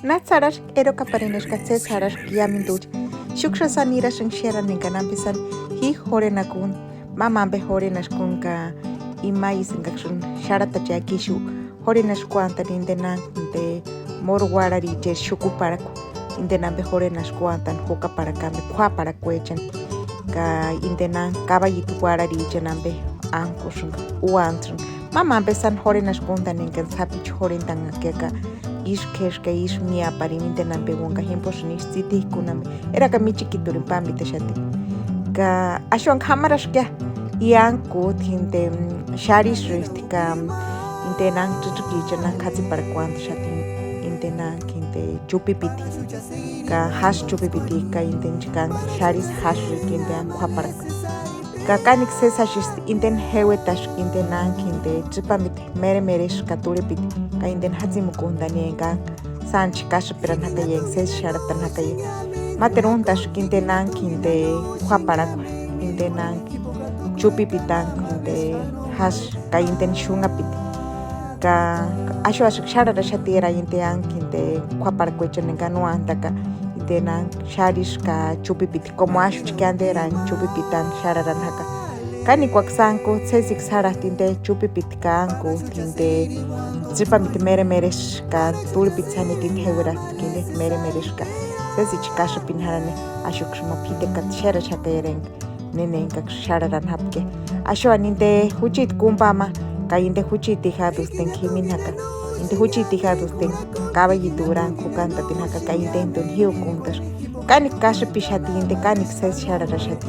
Natsarar eroka parineshkatse sarar yaminduj. Shuksha sanira shanshera ninkanampisan hi horenakun. Mamambe horenashkun ka imais ngakshun sharata yakishu. Horenashkuanta nindenan de morwarari je shukuparaku. Indenambe horenashkuantan hoka para kame kwa para kuechan. Ka indenan kabayitu warari janambe ankushun uantun. Mamambe san horenashkunta ninkan sapich horentan akeka. Ishkeshka ish mia pariminte nambe wonka himposh nish siti kunam era ka mi chiquiturin pambi teshati ka ashwan hamarashka ianku tinte sharish ristika intenang tutuki jana khatsi para kwant shati intenang kinte chupipiti ka hash chupipiti ka inten chikan sharis hash kinte an khapara ka kanik sesashis inten hewetash intenang kinte chupamit mere meresh katuripiti ka inden hazimukundani engan sanchi kashipiran hakayen ses sharatan hakayen materun tash kintenan kinte huaparakwa intenan chupipitan kinte hash ka inten shungapiti ka asho asho sharara shatira intean kinte huaparakwechen enganuan taka intenan sharish ka chupipiti como asho chikanderan chupipitan shararan haka kani kwaksanko sesik saratinte chupipitkanko tinte Zipamit mere mereshka, tulpitsani tit hewerat, kinde mere mereshka. Sesich kasha pinharane, ashukshma pite kat shara shakaereng, nenen kak shararan hapke. Asho aninte huchit kumpama, kainde huchit tijadus ten kimin haka. Inte huchit tijadus ten kabayituran kukanta tin haka kainde enton hiu kuntas. Kanik kasha pishati inte kanik ses shararashati.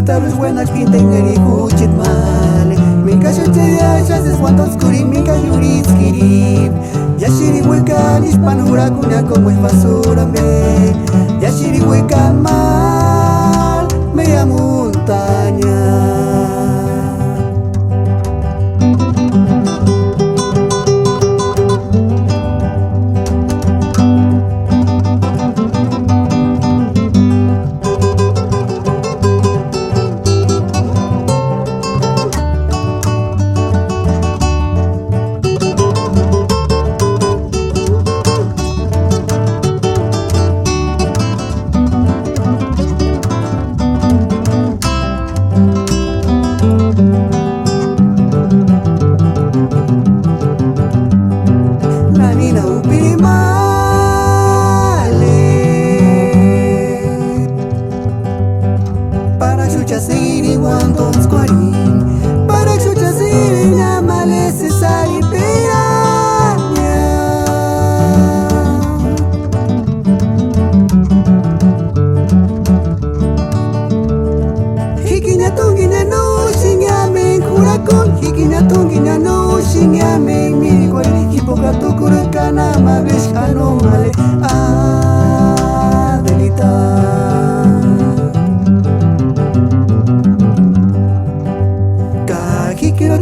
Taros buenas pinten eri huchit male Minka shocheya chases wantos kuri minka yuris kirib Yashiri huecan hispanura kunya como es basura me Yashiri huecan mal media montaña Para chucha siri na malese sari piraña Hikinya tungina no shinyame kurakon Hikinya tungina no shinyame mirigwal Hipokrato kurakana mabesh anomale Adelita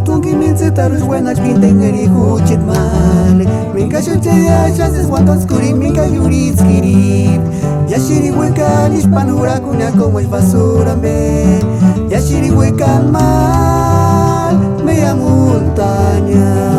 Tungi mince taros buenas pinten eri huchit male Minka shocheya chases wantos kuri minka yuris kirib Yashiri huecan hispanura kunya como es basura me Yashiri huecan mal media montaña